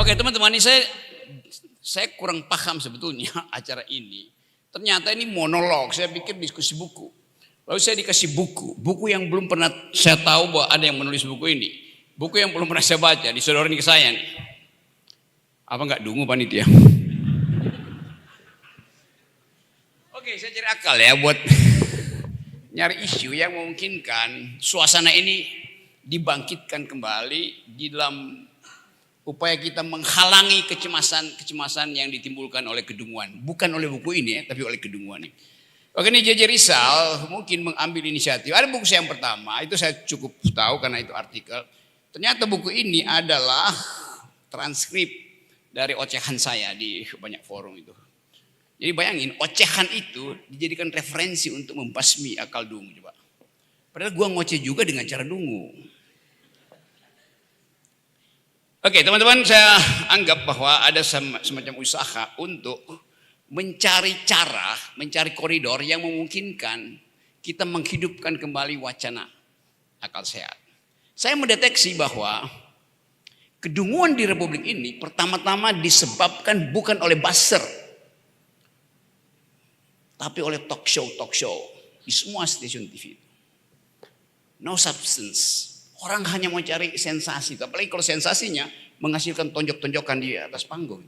Oke teman-teman, ini saya kurang paham sebetulnya acara ini. Ternyata ini monolog, saya pikir diskusi buku. Lalu saya dikasih buku yang belum pernah saya tahu bahwa ada yang menulis buku ini. Buku yang belum pernah saya baca, disodorin ke saya nih. Apa enggak dungu panitia? Oke, saya cari akal ya buat nyari isu yang memungkinkan suasana ini dibangkitkan kembali di dalam upaya kita menghalangi kecemasan yang ditimbulkan oleh kedunguan. Bukan oleh buku ini ya, tapi oleh kedunguan ini. Oke, ini J.J. Rizal mungkin mengambil inisiatif. Ada buku saya yang pertama, itu saya cukup tahu karena itu artikel. Ternyata buku ini adalah transkrip dari ocehan saya di banyak forum itu. Jadi bayangin, ocehan itu dijadikan referensi untuk membasmi akal dungu coba. Padahal gua ngoceh juga dengan cara dungu. Oke, teman-teman, saya anggap bahwa ada semacam usaha untuk mencari cara, mencari koridor yang memungkinkan kita menghidupkan kembali wacana akal sehat. Saya mendeteksi bahwa kedunguan di Republik ini pertama-tama disebabkan bukan oleh buzzer, tapi oleh talk show di semua stasiun TV. No substance. Orang hanya mau cari sensasi, apalagi kalau sensasinya menghasilkan tonjok-tonjokan di atas panggung.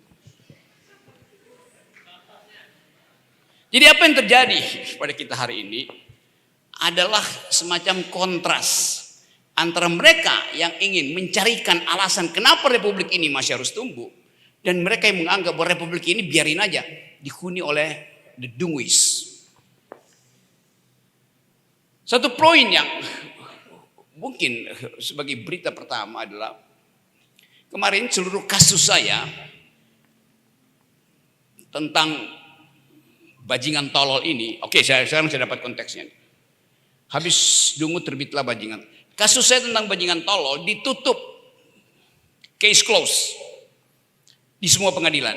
Jadi apa yang terjadi pada kita hari ini adalah semacam kontras antara mereka yang ingin mencarikan alasan kenapa Republik ini masih harus tumbuh, dan mereka yang menganggap bahwa Republik ini biarin aja dihuni oleh the dunguis. Satu poin yang mungkin sebagai berita pertama adalah kemarin seluruh kasus saya tentang bajingan tolol ini. Oke, sekarang saya dapat konteksnya. Habis dungu terbitlah bajingan. Kasus saya tentang bajingan tolol ditutup, case close di semua pengadilan.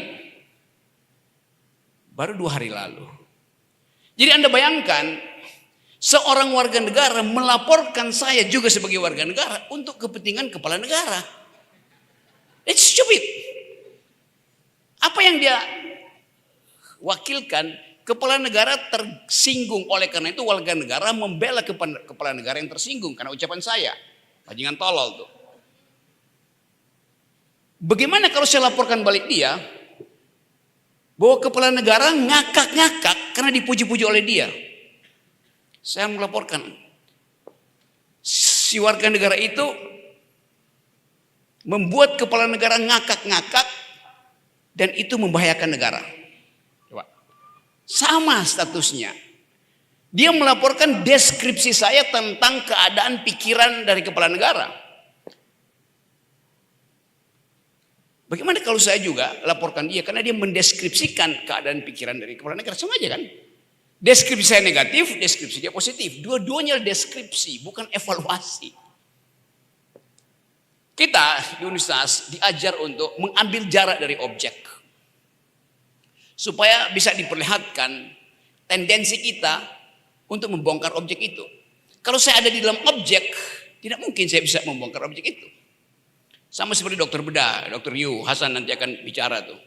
Baru 2 hari lalu. Jadi Anda bayangkan, seorang warga negara melaporkan saya juga sebagai warga negara untuk kepentingan kepala negara. It's stupid. Apa yang dia wakilkan, kepala negara tersinggung, oleh karena itu warga negara membela kepala negara yang tersinggung karena ucapan saya. Bajingan tolol tuh. Bagaimana kalau saya laporkan balik dia bahwa kepala negara ngakak-ngakak karena dipuji-puji oleh dia? Saya melaporkan si warga negara itu membuat kepala negara ngakak-ngakak dan itu membahayakan negara. Coba. Sama statusnya. Dia melaporkan deskripsi saya tentang keadaan pikiran dari kepala negara. Bagaimana kalau saya juga laporkan dia karena dia mendeskripsikan keadaan pikiran dari kepala negara? Sama aja kan? Deskripsi saya negatif, deskripsi dia positif. Dua-duanya deskripsi, bukan evaluasi. Kita di universitas diajar untuk mengambil jarak dari objek. Supaya bisa diperlihatkan tendensi kita untuk membongkar objek itu. Kalau saya ada di dalam objek, tidak mungkin saya bisa membongkar objek itu. Sama seperti dokter bedah, dokter Yu, Hasan nanti akan bicara tuh.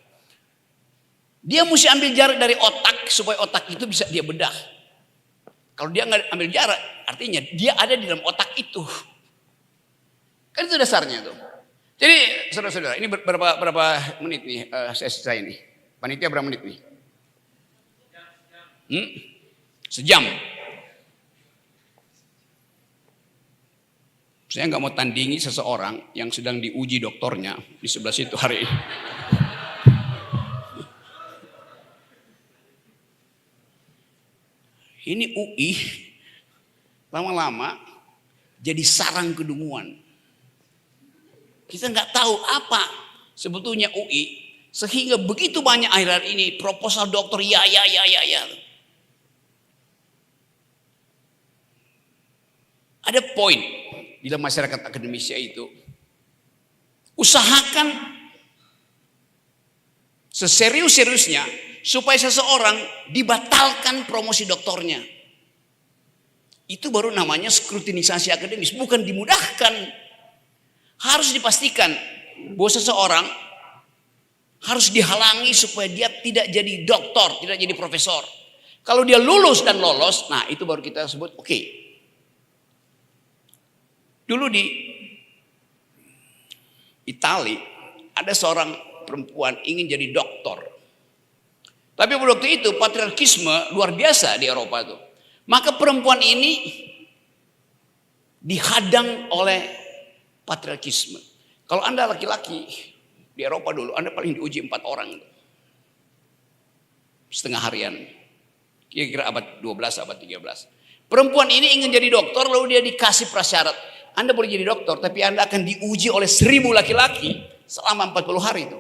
Dia mesti ambil jarak dari otak supaya otak itu bisa dia bedah. Kalau dia nggak ambil jarak, artinya dia ada di dalam otak itu. Kan itu dasarnya tuh. Jadi saudara-saudara, ini berapa menit nih sesi saya ini? Panitia berapa menit nih? Sejam. Saya nggak mau tandingi seseorang yang sedang diuji doktornya di sebelah situ hari ini. Ini UI lama-lama jadi sarang kedunguan. Kita nggak tahu apa sebetulnya UI sehingga begitu banyak akhir-akhir ini proposal dokter ya. Ada poin di dalam masyarakat akademis itu, usahakan seserius-seriusnya supaya seseorang dibatalkan promosi doktornya. Itu baru namanya skrutinisasi akademis, bukan dimudahkan. Harus dipastikan bahwa seseorang harus dihalangi supaya dia tidak jadi doktor, tidak jadi profesor. Kalau dia lulus dan lolos, nah itu baru kita sebut oke. Dulu di Itali ada seorang perempuan ingin jadi doktor. Tapi pada waktu itu patriarkisme luar biasa di Eropa itu. Maka perempuan ini dihadang oleh patriarkisme. Kalau Anda laki-laki di Eropa dulu, Anda paling diuji 4 orang. Setengah harian. Kira-kira abad 12, abad 13. Perempuan ini ingin jadi dokter, lalu dia dikasih prasyarat. Anda boleh jadi dokter, tapi Anda akan diuji oleh 1000 laki-laki selama 40 hari itu.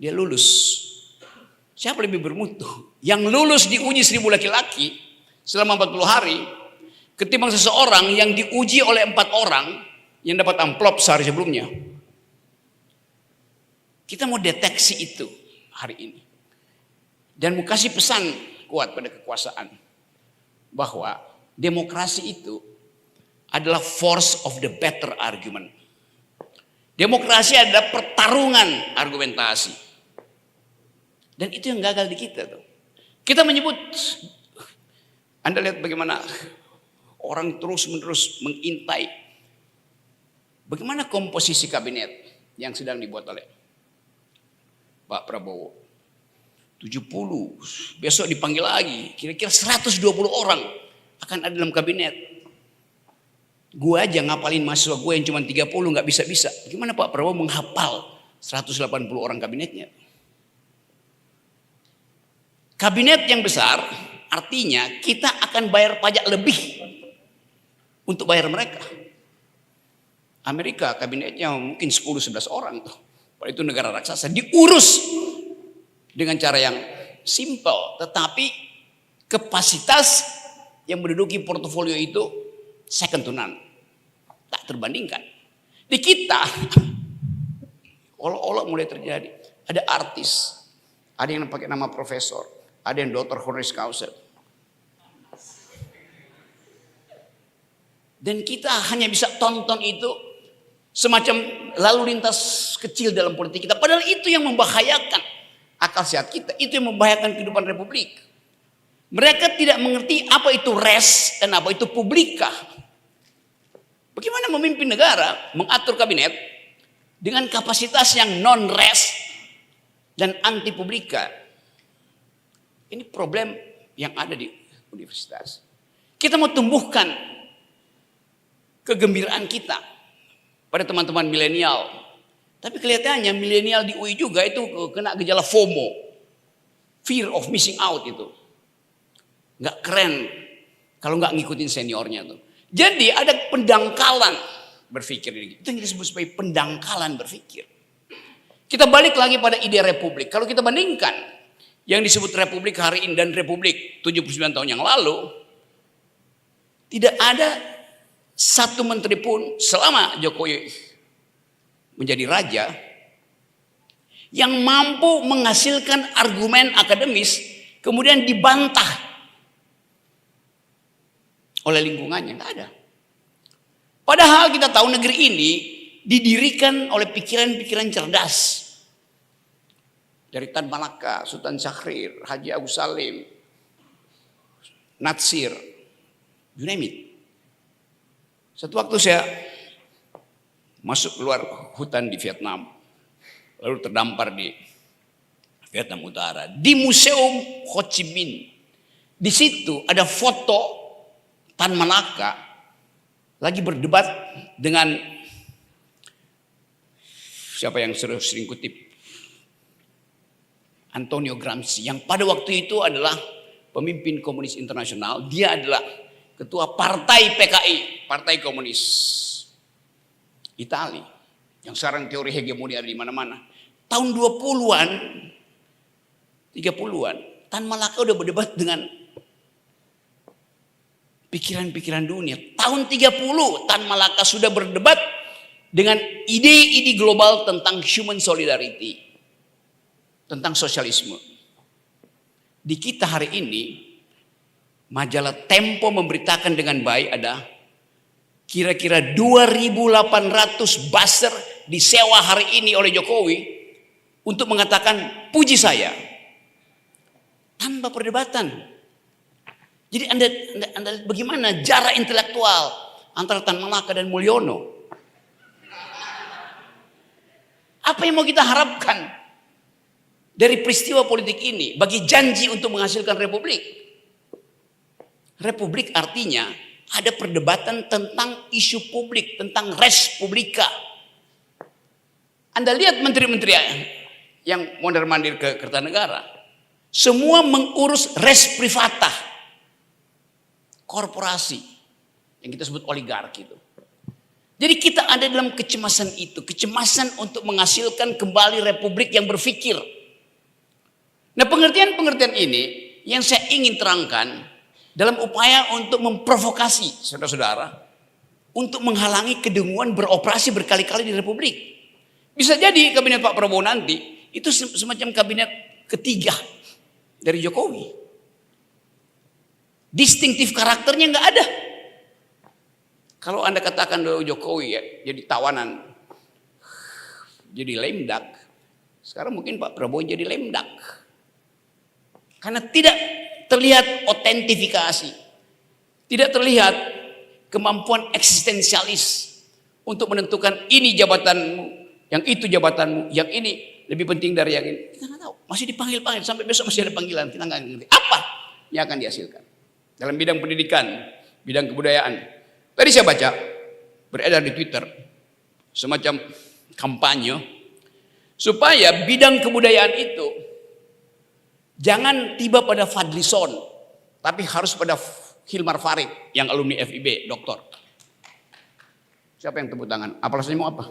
Dia lulus. Siapa lebih bermutu? Yang lulus diuji 1000 laki-laki selama 40 hari, ketimbang seseorang yang diuji oleh 4 orang yang dapat amplop sehari sebelumnya. Kita mau deteksi itu hari ini. Dan mau kasih pesan kuat pada kekuasaan. Bahwa demokrasi itu adalah force of the better argument. Demokrasi adalah pertarungan argumentasi. Dan itu yang gagal di kita tuh. Kita menyebut, Anda lihat bagaimana orang terus-menerus mengintai bagaimana komposisi kabinet yang sedang dibuat oleh Pak Prabowo. 70, besok dipanggil lagi, kira-kira 120 orang akan ada dalam kabinet. Gue aja ngapalin mahasiswa gue yang cuma 30 gak bisa-bisa. Gimana Pak Prabowo menghafal 180 orang kabinetnya? Kabinet yang besar artinya kita akan bayar pajak lebih untuk bayar mereka. Amerika kabinetnya mungkin 10-11 orang tuh. Padahal itu negara raksasa, diurus dengan cara yang simple, tetapi kapasitas yang menduduki portofolio itu second to none, tak terbandingkan. Di kita, olok-olok mulai terjadi. Ada artis, ada yang pakai nama profesor, ada yang dokter honoris causa. Dan kita hanya bisa tonton itu semacam lalu lintas kecil dalam politik kita. Padahal itu yang membahayakan akal sehat kita, itu yang membahayakan kehidupan republik. Mereka tidak mengerti apa itu res dan apa itu publika. Bagaimana memimpin negara, mengatur kabinet dengan kapasitas yang non res dan anti publika. Ini problem yang ada di universitas. Kita mau tumbuhkan kegembiraan kita pada teman-teman milenial. Tapi kelihatannya milenial di UI juga itu kena gejala FOMO. Fear of missing out itu. Nggak keren kalau nggak ngikutin seniornya tuh. Jadi ada pendangkalan berpikir. Itu yang disebut sebagai pendangkalan berpikir. Kita balik lagi pada ide republik. Kalau kita bandingkan yang disebut republik hari ini dan republik 79 tahun yang lalu, tidak ada satu menteri pun selama Jokowi menjadi raja yang mampu menghasilkan argumen akademis kemudian dibantah oleh lingkungannya. Nggak ada. Padahal kita tahu negeri ini didirikan oleh pikiran-pikiran cerdas dari Tan Malaka, Sultan Syahrir, Haji Agus Salim, Natsir, you name it. Satu waktu saya masuk keluar hutan di Vietnam, lalu terdampar di Vietnam Utara, di Museum Ho Chi Minh. Di situ ada foto Tan Malaka lagi berdebat dengan siapa yang sering kutip, Antonio Gramsci, yang pada waktu itu adalah pemimpin komunis internasional. Dia adalah ketua partai PKI, Partai Komunis Itali, yang sekarang teori hegemoni ada di mana-mana. Tahun 20-an, 30-an, Tan Malaka udah berdebat dengan pikiran-pikiran dunia. Tahun 30, Tan Malaka sudah berdebat dengan ide-ide global tentang human solidarity, tentang sosialisme. Di kita hari ini, majalah Tempo memberitakan dengan baik ada kira-kira 2.800 buzzer disewa hari ini oleh Jokowi untuk mengatakan puji saya tanpa perdebatan. Jadi anda lihat bagaimana jarak intelektual antara Tan Malaka dan Mulyono. Apa yang mau kita harapkan dari peristiwa politik ini bagi janji untuk menghasilkan republik? Republik artinya ada perdebatan tentang isu publik, tentang res publica. Anda lihat menteri-menteri yang mondar-mandir ke Kertanegara, semua mengurus res privata, korporasi yang kita sebut oligarki itu. Jadi kita ada dalam kecemasan itu, kecemasan untuk menghasilkan kembali republik yang berpikir. Nah, pengertian-pengertian ini yang saya ingin terangkan dalam upaya untuk memprovokasi saudara-saudara untuk menghalangi kedenguan beroperasi berkali-kali di republik. Bisa jadi kabinet Pak Prabowo nanti itu semacam kabinet ketiga dari Jokowi. Distintif karakternya nggak ada. Kalau Anda katakan Jokowi ya jadi tawanan, jadi lemdak, sekarang mungkin Pak Prabowo jadi lemdak. Karena tidak terlihat otentifikasi, tidak terlihat kemampuan eksistensialis untuk menentukan ini jabatanmu, yang itu jabatanmu, yang ini lebih penting dari yang ini. Kita nggak tahu, masih dipanggil-panggil sampai besok masih ada panggilan, kita nggak ngerti apa yang akan dihasilkan dalam bidang pendidikan, bidang kebudayaan. Tadi saya baca beredar di Twitter semacam kampanye supaya bidang kebudayaan itu jangan tiba pada Fadlison, tapi harus pada Hilmar Farid yang alumni FIB, doktor. Siapa yang tepuk tangan? Aplausnya mau apa?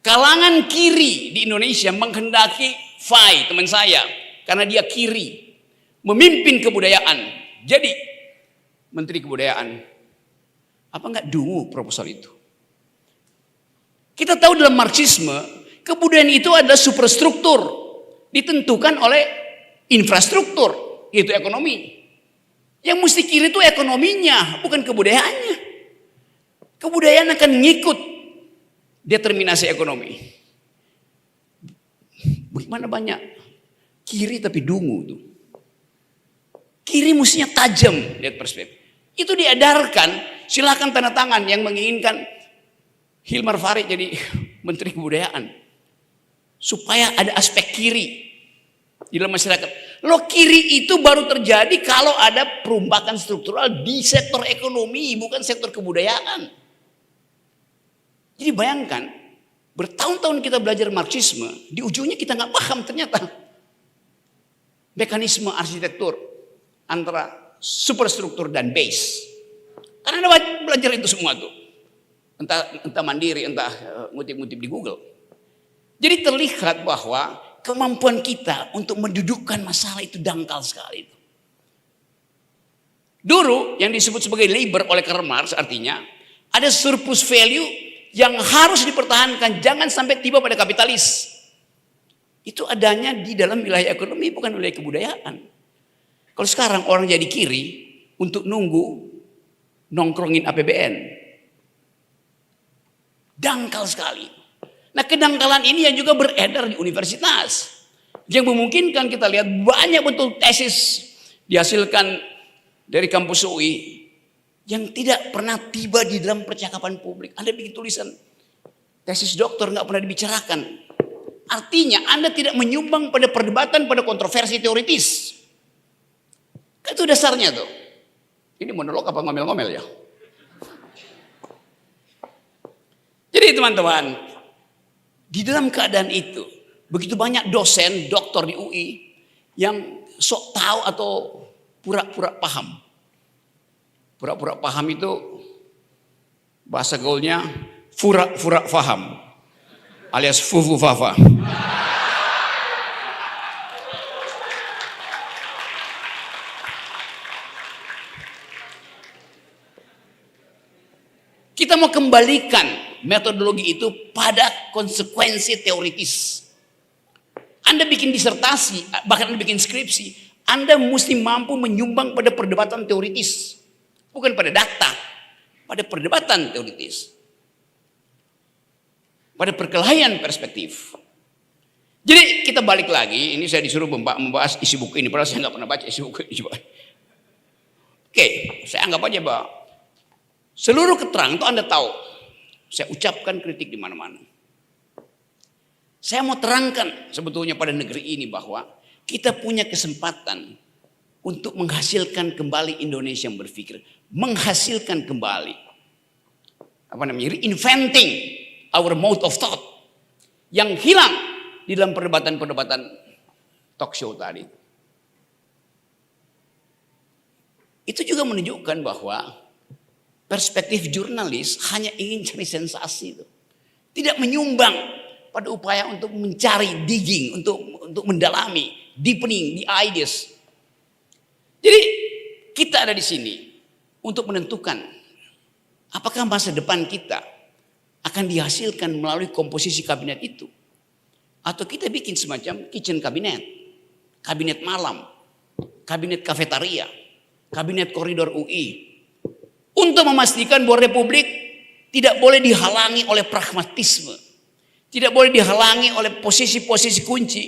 Kalangan kiri di Indonesia menghendaki Fai, teman saya, karena dia kiri, memimpin kebudayaan. Jadi Menteri Kebudayaan, apa enggak dungu proposal itu? Kita tahu dalam Marxisme, kebudayaan itu adalah superstruktur, ditentukan oleh infrastruktur, yaitu ekonomi. Yang mesti kiri itu ekonominya, bukan kebudayaannya. Kebudayaan akan ngikut determinasi ekonomi. Bagaimana banyak kiri tapi dungu tuh. Kiri mestinya tajam lihat perspektif. Itu diedarkan, silakan tanda tangan yang menginginkan Hilmar Farid jadi Menteri Kebudayaan. Supaya ada aspek kiri di dalam masyarakat. Loh, kiri itu baru terjadi kalau ada perombakan struktural di sektor ekonomi, bukan sektor kebudayaan. Jadi bayangkan, bertahun-tahun kita belajar Marxisme, di ujungnya kita nggak paham ternyata mekanisme arsitektur antara superstruktur dan base. Karena Anda belajar itu semua tuh. Entah mandiri, entah ngutip-ngutip di Google. Jadi terlihat bahwa kemampuan kita untuk mendudukkan masalah itu dangkal sekali. Dulu yang disebut sebagai labor oleh Karl Marx artinya ada surplus value yang harus dipertahankan, jangan sampai tiba pada kapitalis. Itu adanya di dalam wilayah ekonomi, bukan wilayah kebudayaan. Kalau sekarang orang jadi kiri untuk nunggu nongkrongin APBN. Dangkal sekali. Nah, kedangkalan ini yang juga beredar di universitas. Yang memungkinkan kita lihat banyak betul tesis dihasilkan dari kampus UI yang tidak pernah tiba di dalam percakapan publik. Anda bikin tulisan tesis doktor nggak pernah dibicarakan. Artinya Anda tidak menyumbang pada perdebatan, pada kontroversi teoritis. Itu dasarnya tuh. Ini monolog apa ngomel-ngomel ya? Jadi teman-teman, di dalam keadaan itu, begitu banyak dosen, doktor di UI yang sok tahu atau pura-pura paham. Pura-pura paham itu bahasa gaulnya fura-fura faham alias fufu fafa. Kita mau kembalikan metodologi itu pada konsekuensi teoritis. Anda bikin disertasi, bahkan Anda bikin skripsi, Anda mesti mampu menyumbang pada perdebatan teoritis. Bukan pada data, pada perdebatan teoritis. pada perkelahian perspektif. Jadi kita balik lagi, ini saya disuruh membahas isi buku ini, padahal saya nggak pernah baca isi buku ini. Oke, saya anggap aja bahwa seluruh keterangan itu Anda tahu, saya ucapkan kritik di mana-mana. Saya mau terangkan sebetulnya pada negeri ini bahwa kita punya kesempatan untuk menghasilkan kembali Indonesia yang berpikir, menghasilkan kembali, reinventing our mode of thought yang hilang di dalam perdebatan-perdebatan talk show tadi. Itu juga menunjukkan bahwa perspektif jurnalis hanya ingin cari sensasi itu. Tidak menyumbang pada upaya untuk mencari digging, untuk mendalami, deepening the ideas. Jadi kita ada di sini untuk menentukan apakah masa depan kita akan dihasilkan melalui komposisi kabinet itu. Atau kita bikin semacam kitchen kabinet, kabinet malam, kabinet kafetaria, kabinet koridor UI. Untuk memastikan bahwa Republik tidak boleh dihalangi oleh pragmatisme. Tidak boleh dihalangi oleh posisi-posisi kunci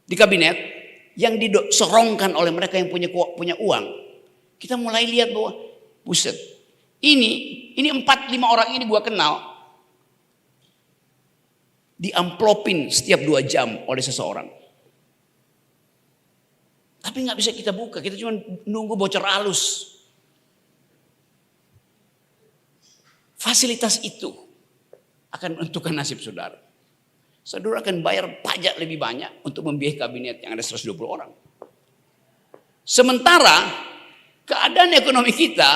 di kabinet yang disorongkan oleh mereka yang punya uang. Kita mulai lihat bahwa buset, ini 4-5 orang ini gua kenal. Diamplopin setiap 2 jam oleh seseorang. Tapi nggak bisa kita buka, kita cuma nunggu bocor halus. Fasilitas itu akan menentukan nasib saudara. Saudara akan bayar pajak lebih banyak untuk membiayai kabinet yang ada 120 orang. Sementara keadaan ekonomi kita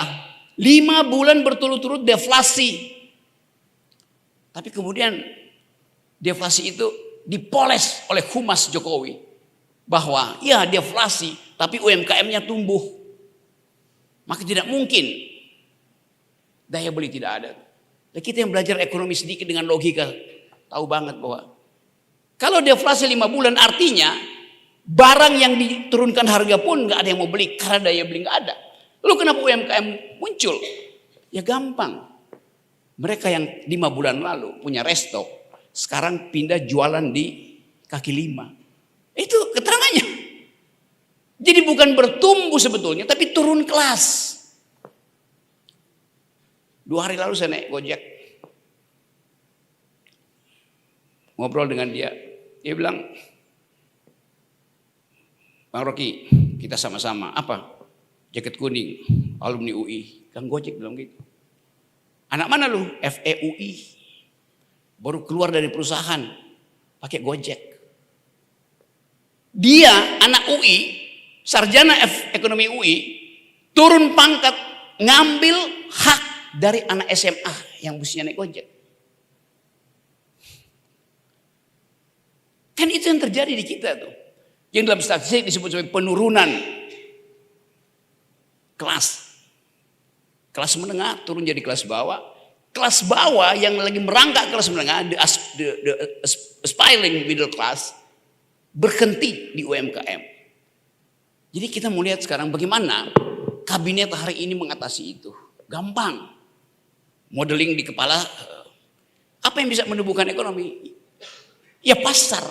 5 bulan berturut-turut deflasi. Tapi kemudian deflasi itu dipoles oleh Humas Jokowi. Bahwa ya deflasi tapi UMKM-nya tumbuh. Maka tidak mungkin daya beli tidak ada. Dan kita yang belajar ekonomi sedikit dengan logika tahu banget bahwa kalau deflasi 5 bulan artinya barang yang diturunkan harga pun nggak ada yang mau beli karena daya beli nggak ada. Lalu kenapa UMKM muncul? Ya gampang. Mereka yang 5 bulan lalu punya resto sekarang pindah jualan di kaki 5. Itu keterangannya. Jadi bukan bertumbuh sebetulnya tapi turun kelas. 2 hari lalu saya naik Gojek. Ngobrol dengan dia. Dia bilang, Bang Rocky, kita sama-sama. Apa? Jaket kuning, alumni UI. Kang Gojek bilang gitu. Anak mana lu? FEUI. Baru keluar dari perusahaan. Pakai Gojek. Dia anak UI, sarjana ekonomi UI, turun pangkat, ngambil hak dari anak SMA yang mestinya naik Gojek. Kan itu yang terjadi di kita tuh. Yang dalam statistik disebut sebagai penurunan kelas. Kelas menengah turun jadi kelas bawah. Kelas bawah yang lagi merangkak kelas menengah, the aspiring middle class, berhenti di UMKM. Jadi kita mau lihat sekarang bagaimana kabinet hari ini mengatasi itu. Gampang. Modeling di kepala, apa yang bisa menumbuhkan ekonomi? Ya pasar.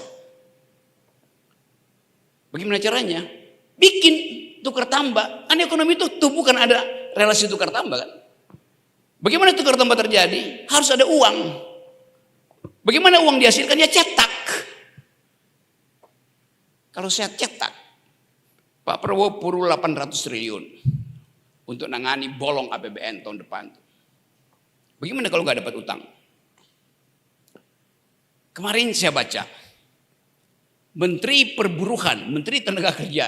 Bagaimana caranya? Bikin tukar tambah. Kan ekonomi itu tumbuh kan ada relasi tukar tambah kan? Bagaimana tukar tambah terjadi? Harus ada uang. Bagaimana uang dihasilkan? Ya cetak. Kalau saya cetak, Pak Prabowo perlu 800 triliun untuk nangani bolong APBN tahun depan. Bagaimana kalau nggak dapat utang? Kemarin saya baca, Menteri Perburuhan, Menteri Tenaga Kerja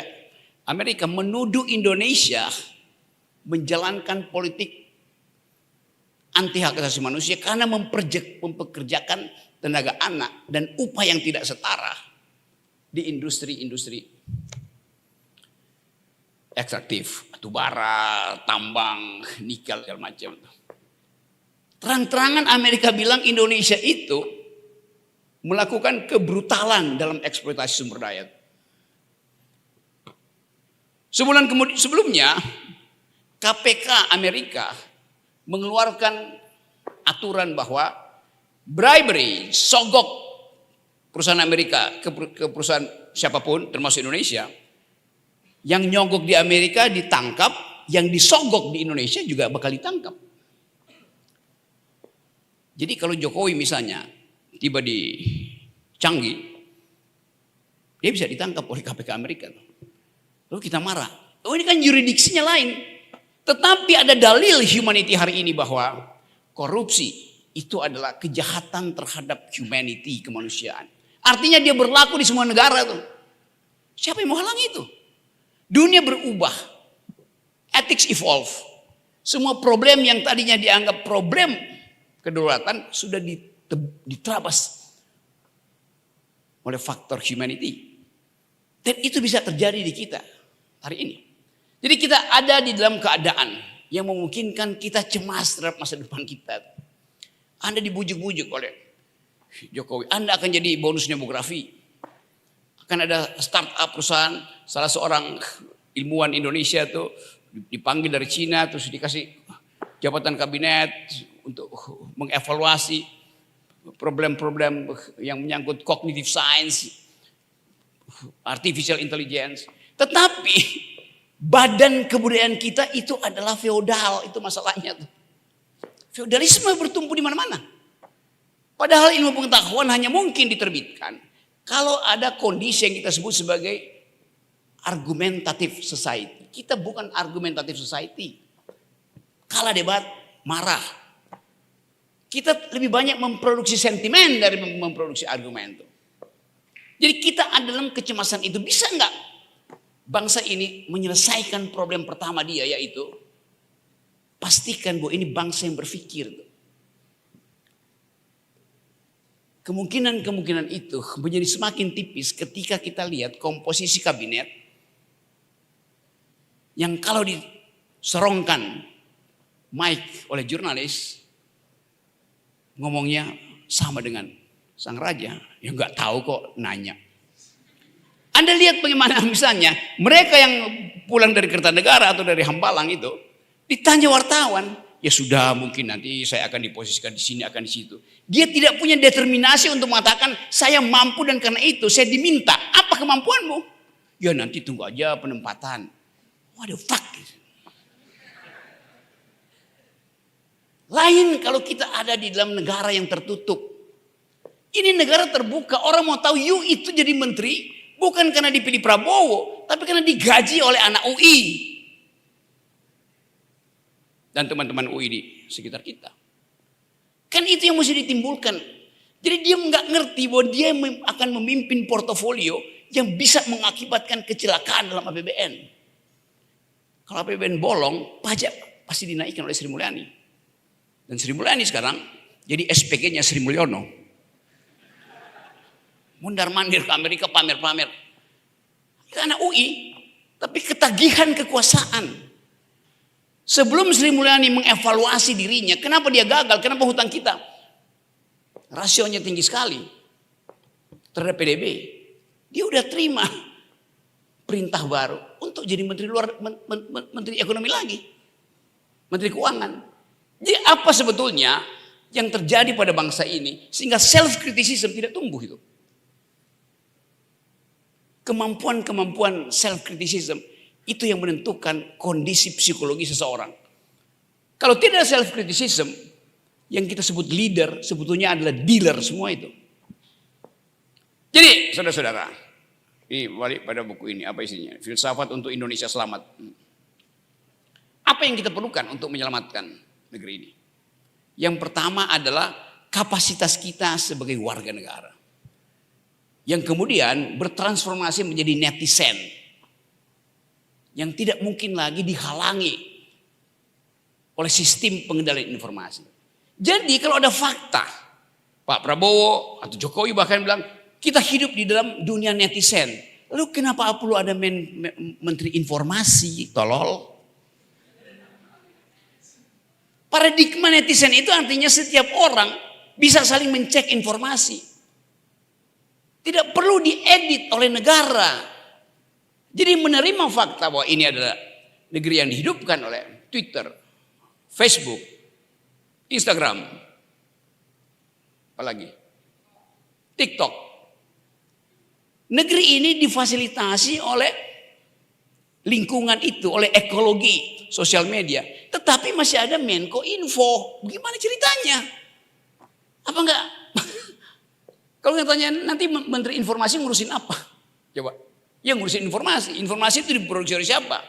Amerika menuduh Indonesia menjalankan politik anti hak asasi manusia karena mempekerjakan tenaga anak dan upah yang tidak setara di industri-industri ekstraktif, batu bara, tambang, nikel segala macam. Terang-terangan Amerika bilang Indonesia itu melakukan kebrutalan dalam eksploitasi sumber daya. Sebulan kemudian sebelumnya KPK Amerika mengeluarkan aturan bahwa bribery, sogok perusahaan Amerika ke perusahaan siapapun termasuk Indonesia. Yang nyogok di Amerika ditangkap, yang disogok di Indonesia juga bakal ditangkap. Jadi kalau Jokowi misalnya tiba di Canggih, dia bisa ditangkap oleh KPK Amerika. Lalu kita marah. Oh, ini kan juridiksinya lain. Tetapi ada dalil humanity hari ini bahwa korupsi itu adalah kejahatan terhadap humanity, kemanusiaan. Artinya dia berlaku di semua negara tuh. Siapa yang mau halangi itu? Dunia berubah. Ethics evolve. Semua problem yang tadinya dianggap problem kedaulatan sudah diterabas oleh faktor humanity. Dan itu bisa terjadi di kita hari ini. Jadi kita ada di dalam keadaan yang memungkinkan kita cemas terhadap masa depan kita. Anda dibujuk-bujuk oleh Jokowi. Anda akan jadi bonus demografi. Akan ada startup perusahaan. Salah seorang ilmuwan Indonesia tuh dipanggil dari Cina terus dikasih jabatan kabinet untuk mengevaluasi problem-problem yang menyangkut cognitive science, artificial intelligence. Tetapi badan kebudayaan kita itu adalah feodal, itu masalahnya tuh. Feodalisme bertumbuh di mana-mana. Padahal ilmu pengetahuan hanya mungkin diterbitkan kalau ada kondisi yang kita sebut sebagai argumentative society. Kita bukan argumentative society. Kalah debat, marah. Kita lebih banyak memproduksi sentimen dari memproduksi argumen. Jadi kita ada dalam kecemasan itu. Bisa enggak bangsa ini menyelesaikan problem pertama dia, yaitu pastikan bahwa ini bangsa yang berpikir. Kemungkinan itu menjadi semakin tipis ketika kita lihat komposisi kabinet yang kalau diserongkan mic oleh jurnalis ngomongnya sama dengan sang raja, ya nggak tahu kok nanya. Anda lihat bagaimana misalnya mereka yang pulang dari Kertanegara atau dari Hambalang itu ditanya wartawan, ya sudah mungkin nanti saya akan diposisikan di sini, akan di situ. Dia tidak punya determinasi untuk mengatakan saya mampu dan karena itu saya diminta. Apa kemampuanmu? Ya nanti tunggu aja penempatan. What the fuck? Lain kalau kita ada di dalam negara yang tertutup. Ini negara terbuka, orang mau tahu you itu jadi menteri bukan karena dipilih Prabowo, tapi karena digaji oleh anak UI. Dan teman-teman UI di sekitar kita. Kan itu yang mesti ditimbulkan. Jadi dia nggak ngerti bahwa dia akan memimpin portofolio yang bisa mengakibatkan kecelakaan dalam APBN. Kalau APBN bolong, pajak pasti dinaikkan oleh Sri Mulyani. Dan Sri Mulyani sekarang jadi SPG-nya Sri Mulyono. Mundar-mandir ke Amerika, pamer-pamer. Karena UI, tapi ketagihan kekuasaan. Sebelum Sri Mulyani mengevaluasi dirinya, kenapa dia gagal, kenapa hutang kita rasionya tinggi sekali terhadap PDB. Dia udah terima perintah baru untuk jadi menteri menteri ekonomi lagi, menteri keuangan. Jadi apa sebetulnya yang terjadi pada bangsa ini sehingga self criticism tidak tumbuh itu? Kemampuan self criticism itu yang menentukan kondisi psikologi seseorang. Kalau tidak self criticism, yang kita sebut leader sebetulnya adalah dealer semua itu. Jadi saudara-saudara, ini balik pada buku ini, apa isinya? Filsafat untuk Indonesia Selamat. Apa yang kita perlukan untuk menyelamatkan negeri ini? Yang pertama adalah kapasitas kita sebagai warga negara. Yang kemudian bertransformasi menjadi netizen. Yang tidak mungkin lagi dihalangi oleh sistem pengendalian informasi. Jadi kalau ada fakta, Pak Prabowo atau Jokowi bahkan bilang, kita hidup di dalam dunia netizen. Lalu kenapa perlu ada menteri informasi, tolol? Paradigma netizen itu artinya setiap orang bisa saling mencek informasi. Tidak perlu diedit oleh negara. Jadi menerima fakta bahwa ini adalah negeri yang dihidupkan oleh Twitter, Facebook, Instagram, Apalagi? TikTok. Negeri ini difasilitasi oleh lingkungan itu, oleh ekologi sosial media. Tetapi masih ada Menko Info. Gimana ceritanya? Apa enggak? Kalau nggak tanya nanti Menteri Informasi ngurusin apa? Coba. Yang ngurusin informasi. Informasi itu diproduksi oleh siapa?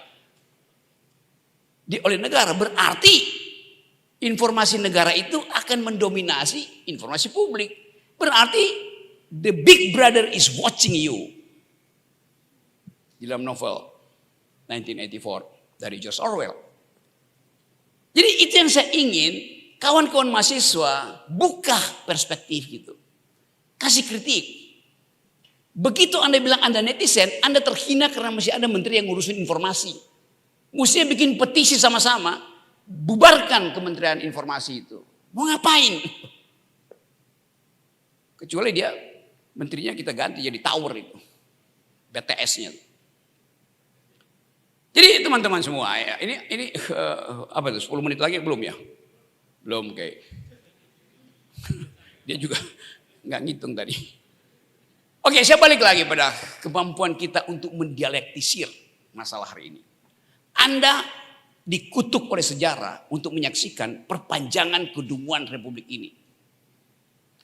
Oleh negara. Berarti informasi negara itu akan mendominasi informasi publik. Berarti the big brother is watching you. Dalam novel 1984 dari George Orwell. Jadi itu yang saya ingin kawan-kawan mahasiswa buka perspektif gitu. Kasih kritik. Begitu Anda bilang Anda netizen, Anda terhina karena masih ada menteri yang ngurusin informasi. Mestinya bikin petisi sama-sama, bubarkan Kementerian Informasi itu. Mau ngapain? Kecuali dia menterinya kita ganti jadi tower itu. BTS-nya. Jadi teman-teman semua ya, ini apa itu 10 menit lagi belum ya? Belum kayak. Dia juga nggak ngitung tadi. Oke, saya balik lagi pada kemampuan kita untuk mendialektisir masalah hari ini. Anda dikutuk oleh sejarah untuk menyaksikan perpanjangan kedunguan Republik ini.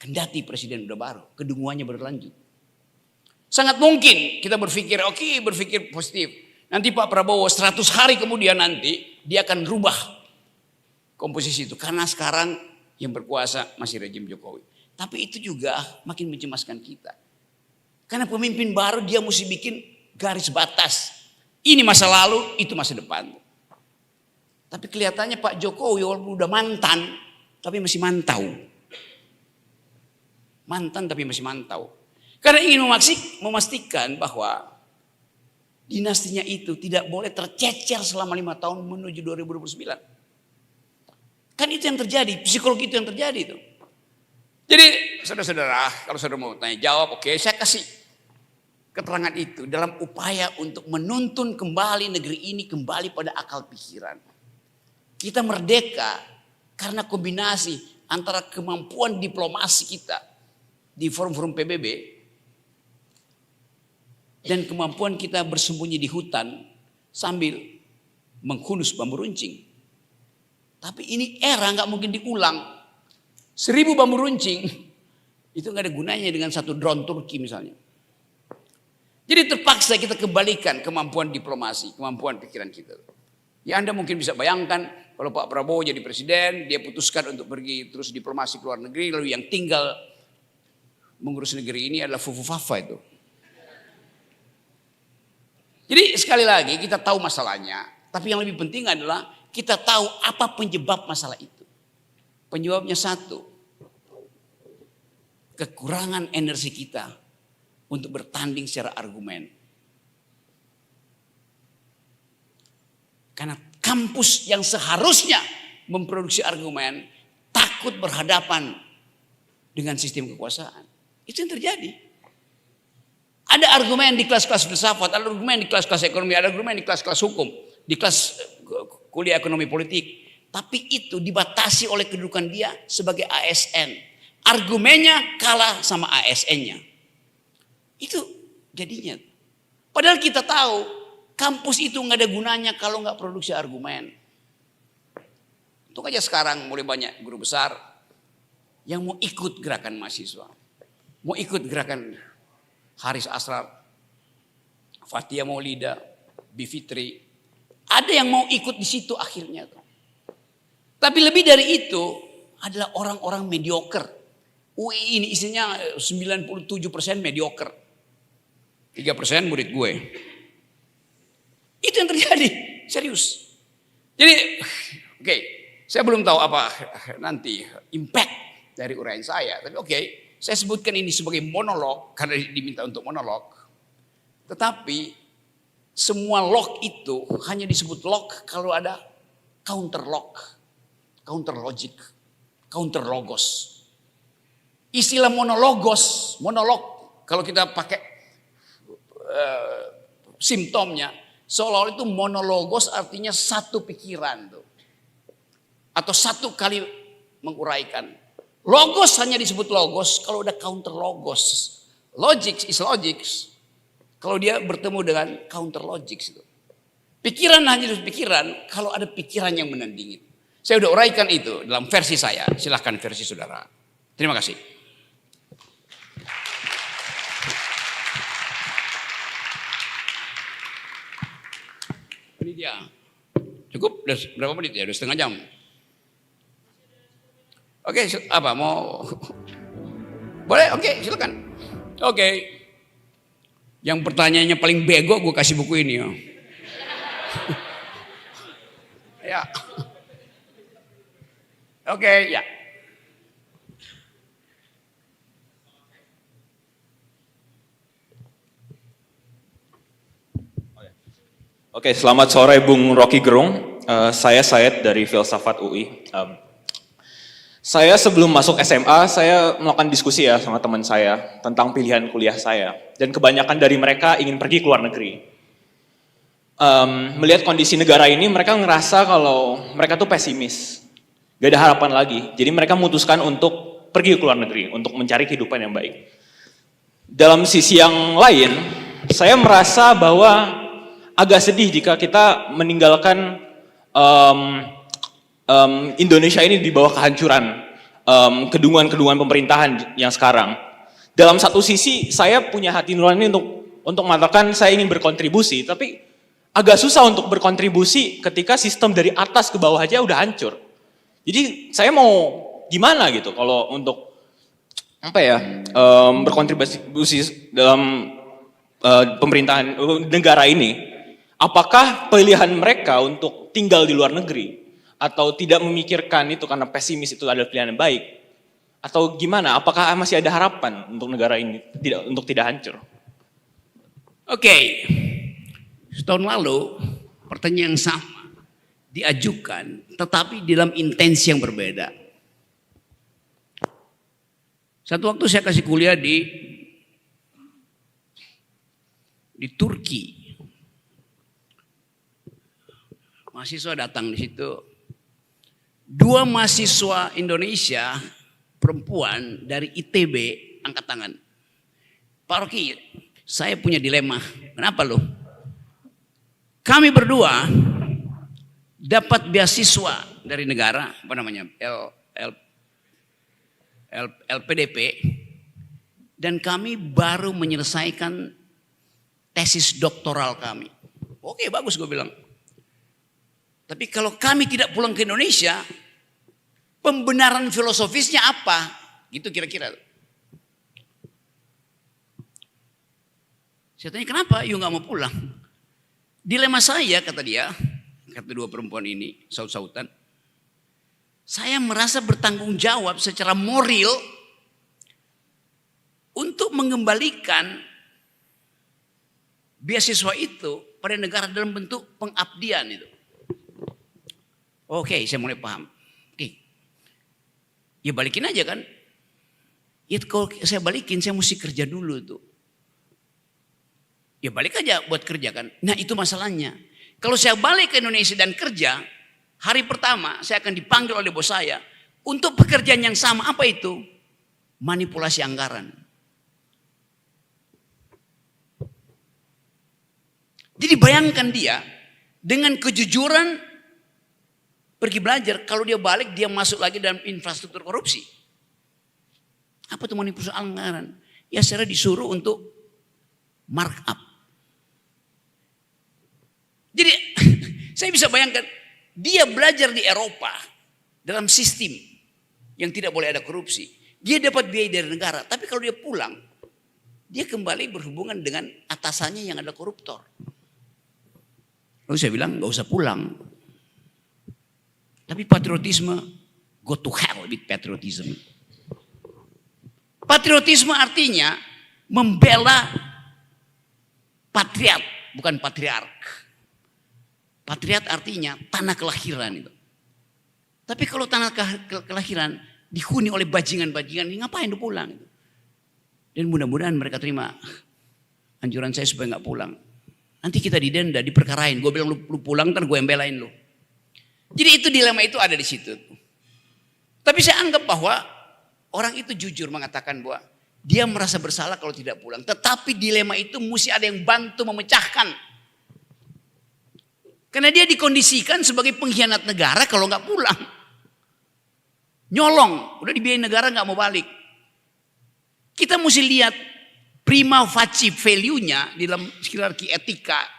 Kendati presiden udah baru, kedunguannya berlanjut. Sangat mungkin kita berpikir, berpikir positif. Nanti Pak Prabowo 100 hari kemudian nanti dia akan rubah komposisi itu. Karena sekarang yang berkuasa masih rejim Jokowi. Tapi itu juga makin mencemaskan kita. Karena pemimpin baru dia mesti bikin garis batas. Ini masa lalu, itu masa depan. Tapi kelihatannya Pak Jokowi walaupun udah mantan, tapi masih mantau. Mantan tapi masih mantau. Karena ingin memastikan bahwa dinastinya itu tidak boleh tercecer selama 5 tahun menuju 2029. Kan itu yang terjadi, psikologi itu yang terjadi itu. Jadi saudara-saudara, kalau saudara mau tanya jawab, oke, saya kasih keterangan itu dalam upaya untuk menuntun kembali negeri ini kembali pada akal pikiran. Kita merdeka karena kombinasi antara kemampuan diplomasi kita di forum-forum PBB dan kemampuan kita bersembunyi di hutan sambil menghunus bambu runcing. Tapi ini era nggak mungkin diulang. 1000 bambu runcing itu nggak ada gunanya dengan satu drone Turki misalnya. Jadi terpaksa kita kembalikan kemampuan diplomasi, kemampuan pikiran kita. Ya Anda mungkin bisa bayangkan kalau Pak Prabowo jadi presiden, dia putuskan untuk pergi terus diplomasi ke luar negeri, lalu yang tinggal mengurus negeri ini adalah Fufu Fafa itu. Jadi sekali lagi kita tahu masalahnya, tapi yang lebih penting adalah kita tahu apa penyebab masalah itu. Penyebabnya satu, kekurangan energi kita untuk bertanding secara argumen. Karena kampus yang seharusnya memproduksi argumen takut berhadapan dengan sistem kekuasaan. Itu yang terjadi. Ada argumen di kelas-kelas filsafat, ada argumen di kelas-kelas ekonomi, ada argumen di kelas-kelas hukum, di kelas kuliah ekonomi politik. Tapi itu dibatasi oleh kedudukan dia sebagai ASN. Argumennya kalah sama ASN-nya. Itu jadinya. Padahal kita tahu kampus itu nggak ada gunanya kalau nggak produksi argumen. Untuk aja sekarang mulai banyak guru besar yang mau ikut gerakan mahasiswa. Mau ikut gerakan Haris Asrar, Fathia Maulida, Bivitri. Ada yang mau ikut di situ akhirnya tuh. Tapi lebih dari itu adalah orang-orang mediocre. UI ini isinya 97% mediocre. 3% murid gue. Itu yang terjadi, serius. Jadi, oke, saya belum tahu apa nanti impact dari uraian saya. Tapi oke, saya sebutkan ini sebagai monolog karena diminta untuk monolog. Tetapi semua log itu hanya disebut log kalau ada counter log. Counter logic, counter logos. Istilah monolog kalau kita pakai simptomnya, seolah-olah itu monologos artinya satu pikiran tuh. Atau satu kali menguraikan. Logos hanya disebut logos kalau ada counter logos. Logics is logics. Kalau dia bertemu dengan counter logics itu. Pikiran hanya disebut pikiran kalau ada pikiran yang menandingi. Saya sudah uraikan itu dalam versi saya. Silahkan versi saudara. Terima kasih. Ini dia. Cukup? Udah berapa menit ya? Udah setengah jam. Oke, apa mau? Boleh? Oke, silakan. Oke. Yang pertanyaannya paling bego gue kasih buku ini ya. Ya. Oke, ya. Oke, selamat sore Bung Rocky Gerung. Saya Syed dari Filsafat UI. Saya sebelum masuk SMA, saya melakukan diskusi ya sama teman saya tentang pilihan kuliah saya. Dan kebanyakan dari mereka ingin pergi ke luar negeri. Melihat kondisi negara ini, mereka ngerasa kalau mereka tuh pesimis. Gak ada harapan lagi. Jadi mereka memutuskan untuk pergi ke luar negeri, untuk mencari kehidupan yang baik. Dalam sisi yang lain, saya merasa bahwa agak sedih jika kita meninggalkan Indonesia ini di bawah kehancuran kedunguan-kedunguan pemerintahan yang sekarang. Dalam satu sisi saya punya hati nurani untuk mengatakan saya ingin berkontribusi, tapi agak susah untuk berkontribusi ketika sistem dari atas ke bawah aja udah hancur. Jadi saya mau gimana gitu kalau untuk berkontribusi dalam pemerintahan negara ini. Apakah pilihan mereka untuk tinggal di luar negeri atau tidak memikirkan itu karena pesimis itu adalah pilihan yang baik? Atau gimana? Apakah masih ada harapan untuk negara ini tidak hancur? Oke. Setahun lalu pertanyaan yang sama diajukan tetapi dalam intensi yang berbeda. Satu waktu saya kasih kuliah di Turki. Mahasiswa datang di situ. 2 mahasiswa Indonesia perempuan dari ITB angkat tangan. Pak Rocky, saya punya dilema. Kenapa lo? Kami berdua dapat beasiswa dari negara, apa namanya, LPDP, dan kami baru menyelesaikan tesis doktoral kami. Oke, bagus gue bilang. Tapi kalau kami tidak pulang ke Indonesia, pembenaran filosofisnya apa? Gitu kira-kira. Saya tanya kenapa? You gak mau pulang. Dilema saya, kata dia, kata 2 perempuan ini, saut-sautan. Saya merasa bertanggung jawab secara moral untuk mengembalikan beasiswa itu pada negara dalam bentuk pengabdian itu. Oke, saya mulai paham. Oke. Ya balikin aja kan. Ya kalau saya balikin, saya mesti kerja dulu tuh. Ya balik aja buat kerja kan. Nah itu masalahnya. Kalau saya balik ke Indonesia dan kerja, hari pertama saya akan dipanggil oleh bos saya untuk pekerjaan yang sama. Apa itu? Manipulasi anggaran. Jadi bayangkan dia dengan kejujuran pergi belajar, kalau dia balik dia masuk lagi dalam infrastruktur korupsi. Apa itu manipulasi anggaran? Ya secara disuruh untuk markup. Jadi saya bisa bayangkan dia belajar di Eropa dalam sistem yang tidak boleh ada korupsi. Dia dapat biaya dari negara, tapi kalau dia pulang, dia kembali berhubungan dengan atasannya yang ada koruptor. Lalu saya bilang gak usah pulang. Tapi patriotisme, go to hell with patriotism. Patriotisme artinya membela patriot, bukan patriark. Patriot artinya tanah kelahiran itu. Tapi kalau tanah kelahiran dihuni oleh bajingan-bajingan, ngapain lu pulang? Dan mudah-mudahan mereka terima anjuran saya supaya nggak pulang. Nanti kita didenda, diperkarain. Gue bilang lu pulang, ntar gue yang belain lu. Jadi itu dilema itu ada di situ. Tapi saya anggap bahwa Orang itu jujur mengatakan bahwa dia merasa bersalah kalau tidak pulang. Tetapi dilema itu mesti ada yang bantu memecahkan. Karena dia dikondisikan sebagai pengkhianat negara kalau nggak pulang. Nyolong, udah dibiayain negara nggak mau balik. Kita mesti lihat prima facie value-nya di dalam hierarki etika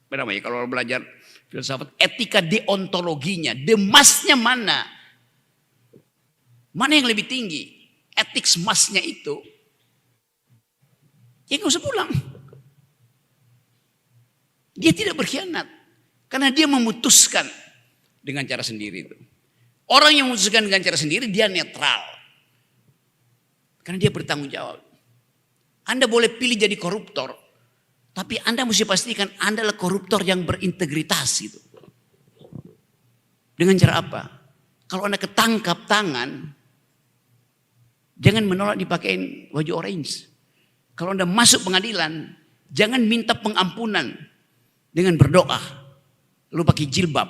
apa namanya kalau belajar filsafat, etika deontologinya, demasnya mana? Mana yang lebih tinggi? Etik masnya itu, ya nggak usah pulang. Dia tidak berkhianat karena dia memutuskan dengan cara sendiri itu. Orang yang memutuskan dengan cara sendiri dia netral. Karena dia bertanggung jawab. Anda boleh pilih jadi koruptor, tapi Anda mesti pastikan Anda adalah koruptor yang berintegritas itu. Dengan cara apa? Kalau Anda ketangkap tangan, jangan menolak dipakein baju orange. Kalau Anda masuk pengadilan, jangan minta pengampunan dengan berdoa, lu pakai jilbab.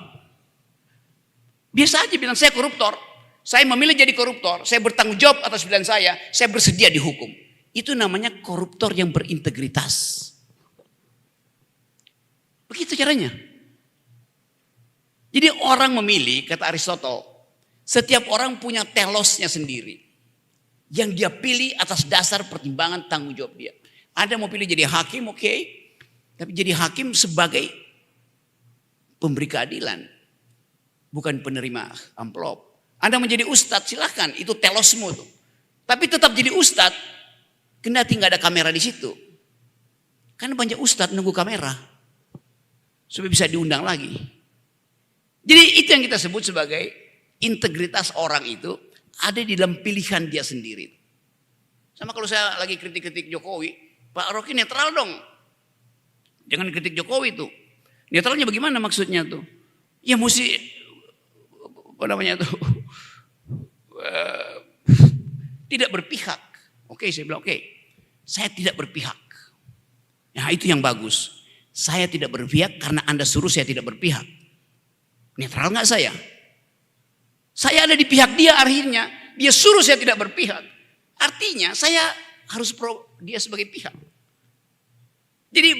Biasa aja bilang saya koruptor, saya memilih jadi koruptor, saya bertanggung jawab atas pilihan saya bersedia dihukum. Itu namanya koruptor yang berintegritas. Begitu caranya. Jadi orang memilih, kata Aristotle, setiap orang punya telosnya sendiri. Yang dia pilih atas dasar pertimbangan tanggung jawab dia. Ada mau pilih jadi hakim, oke. Tapi jadi hakim sebagai pemberi keadilan. Bukan penerima amplop. Anda menjadi ustadz silahkan, itu telosmu tuh. Tapi tetap jadi ustadz, kendati nggak ada kamera di situ. Karena banyak ustadz nunggu kamera. Supaya bisa diundang lagi. Jadi itu yang kita sebut sebagai integritas orang itu ada di dalam pilihan dia sendiri. Sama kalau saya lagi kritik-kritik Jokowi, Pak Rocky netral dong. Jangan kritik Jokowi tuh. Netralnya bagaimana maksudnya tuh? Ya mesti apa namanya tuh? Tidak berpihak. Oke, saya bilang oke. Saya tidak berpihak. Nah, itu yang bagus. Saya tidak berpihak karena Anda suruh saya tidak berpihak. Netral nggak saya? Saya ada di pihak dia akhirnya. Dia suruh saya tidak berpihak. Artinya saya harus pro dia sebagai pihak. Jadi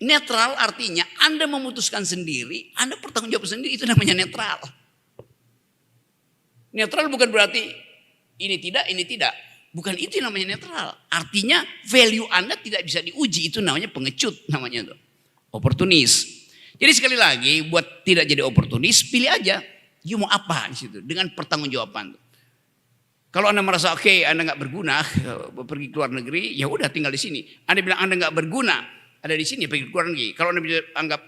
netral artinya Anda memutuskan sendiri, Anda bertanggung jawab sendiri, itu namanya netral. Netral bukan berarti ini tidak. Bukan itu yang namanya netral. Artinya value Anda tidak bisa diuji, itu namanya pengecut namanya tuh. Oportunis. Jadi sekali lagi buat tidak jadi oportunis, pilih aja. You mau apa di situ dengan pertanggungjawaban. Kalau Anda merasa oke, Anda nggak berguna, pergi ke luar negeri, ya udah tinggal di sini. Anda bilang Anda nggak berguna, ada di sini pergi ke luar negeri. Kalau Anda bisa anggap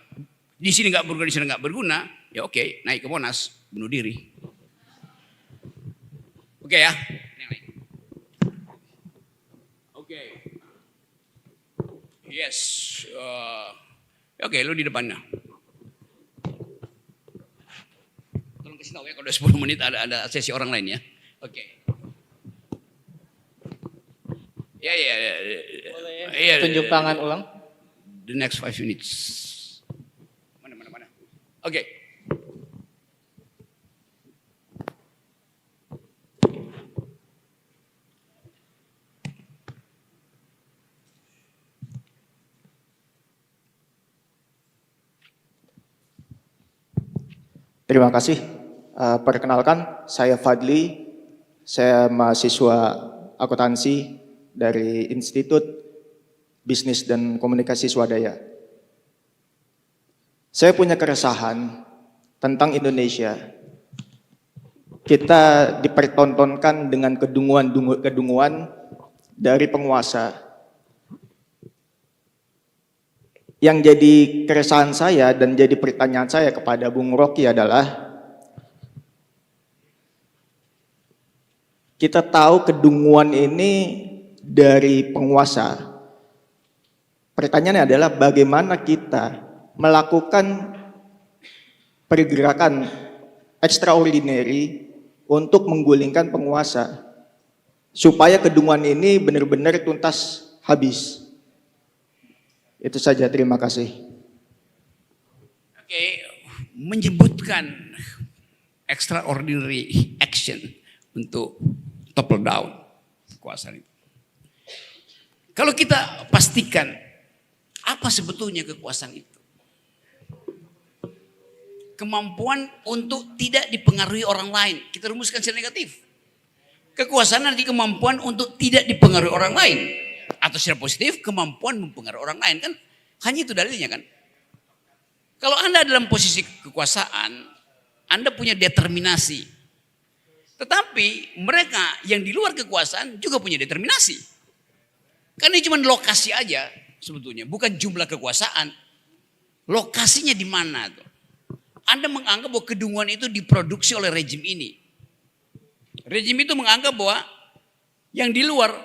di sini nggak berguna, di sana nggak berguna, ya oke, naik ke Monas, bunuh diri. Oke ya. Oke. Yes. Oke, lu di depannya. Tolong kasih tahu ya kalau udah 10 menit ada sesi orang lain ya. Oke. Ya. Boleh tunjuk tangan ulang. The next 5 minutes. Mana. Oke. Terima kasih. Perkenalkan, saya Fadli. Saya mahasiswa akuntansi dari Institut Bisnis dan Komunikasi Swadaya. Saya punya keresahan tentang Indonesia. Kita dipertontonkan dengan kedunguan dari penguasa. Yang jadi keresahan saya dan jadi pertanyaan saya kepada Bung Rocky adalah, kita tahu kedunguan ini dari penguasa. Pertanyaannya adalah bagaimana kita melakukan pergerakan extraordinary untuk menggulingkan penguasa supaya kedunguan ini benar-benar tuntas habis. Itu saja, terima kasih. Oke, menyebutkan extraordinary action untuk topple down kekuasaan itu. Kalau kita pastikan apa sebetulnya kekuasaan itu? Kemampuan untuk tidak dipengaruhi orang lain. Kita rumuskan secara negatif. Kekuasaan adalah kemampuan untuk tidak dipengaruhi orang lain. Atau secara positif, kemampuan mempengaruhi orang lain. Kan hanya itu dalilnya kan. Kalau Anda dalam posisi kekuasaan, Anda punya determinasi. Tetapi mereka yang di luar kekuasaan juga punya determinasi. Kan ini cuma lokasi aja sebetulnya. Bukan jumlah kekuasaan. Lokasinya di mana tuh. Anda menganggap bahwa kedunguan itu diproduksi oleh rejim ini. Rejim itu menganggap bahwa yang di luar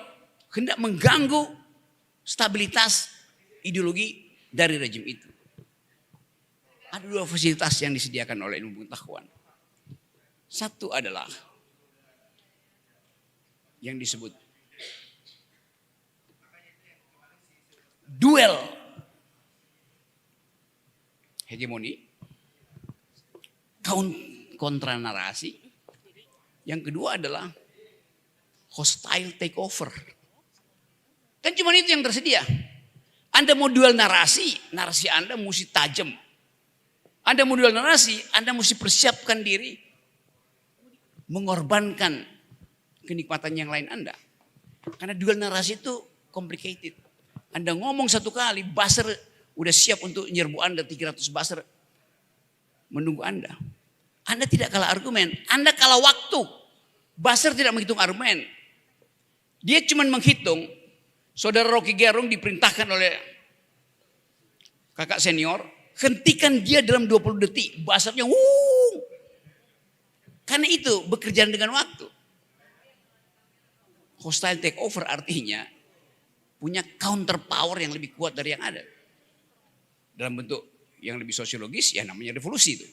hendak mengganggu stabilitas ideologi dari rejim itu. Ada dua fasilitas yang disediakan oleh ilmu pengetahuan. Satu adalah yang disebut duel hegemoni, kontra narasi. Yang kedua adalah hostile takeover. Kan cuma itu yang tersedia. Anda mau duel narasi, narasi Anda mesti tajam. Anda mau duel narasi, Anda mesti persiapkan diri mengorbankan kenikmatan yang lain Anda. Karena duel narasi itu complicated. Anda ngomong satu kali, buzzer udah siap untuk nyerbu Anda, 300 buzzer menunggu Anda. Anda tidak kalah argumen, Anda kalah waktu. Buzzer tidak menghitung argumen. Dia cuma menghitung, saudara Rocky Gerung diperintahkan oleh kakak senior, hentikan dia dalam 20 detik. Buzzernya wuuu. Karena itu bekerja dengan waktu. Hostile takeover artinya punya counter power yang lebih kuat dari yang ada. Dalam bentuk yang lebih sosiologis ya namanya revolusi itu.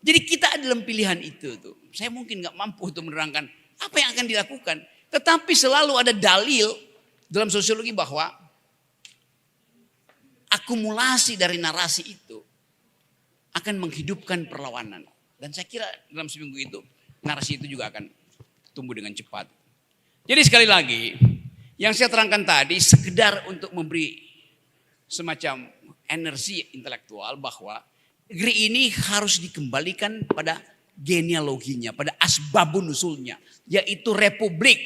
Jadi kita ada dalam pilihan itu tuh. Saya mungkin nggak mampu untuk menerangkan apa yang akan dilakukan. Tetapi selalu ada dalil dalam sosiologi bahwa akumulasi dari narasi itu akan menghidupkan perlawanan. Dan saya kira dalam seminggu itu narasi itu juga akan tumbuh dengan cepat. Jadi sekali lagi yang saya terangkan tadi sekedar untuk memberi semacam energi intelektual bahwa negeri ini harus dikembalikan pada genealoginya, pada asbabun nusulnya, yaitu republik.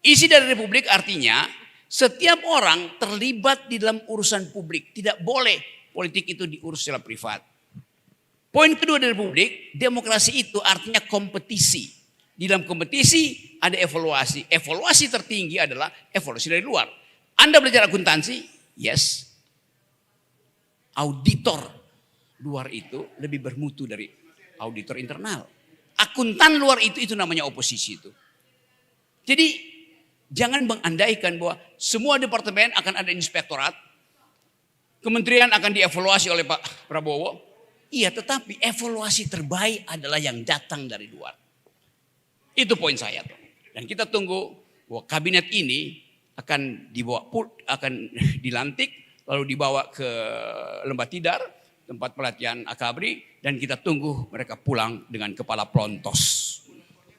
Isi dari republik artinya setiap orang terlibat di dalam urusan publik. Tidak boleh politik itu diurus secara privat. Poin kedua dari republik, demokrasi itu artinya kompetisi. Di dalam kompetisi ada evaluasi. Evaluasi tertinggi adalah evaluasi dari luar. Anda belajar akuntansi? Yes. Auditor luar itu lebih bermutu dari auditor internal. Akuntan luar itu namanya oposisi itu. Jadi jangan mengandaikan bahwa semua departemen akan ada inspektorat. Kementerian akan dievaluasi oleh Pak Prabowo. Iya, tetapi evaluasi terbaik adalah yang datang dari luar. Itu poin saya tuh. Dan kita tunggu bahwa kabinet ini akan dilantik lalu dibawa ke Lembah Tidar, tempat pelatihan Akabri, dan kita tunggu mereka pulang dengan kepala plontos.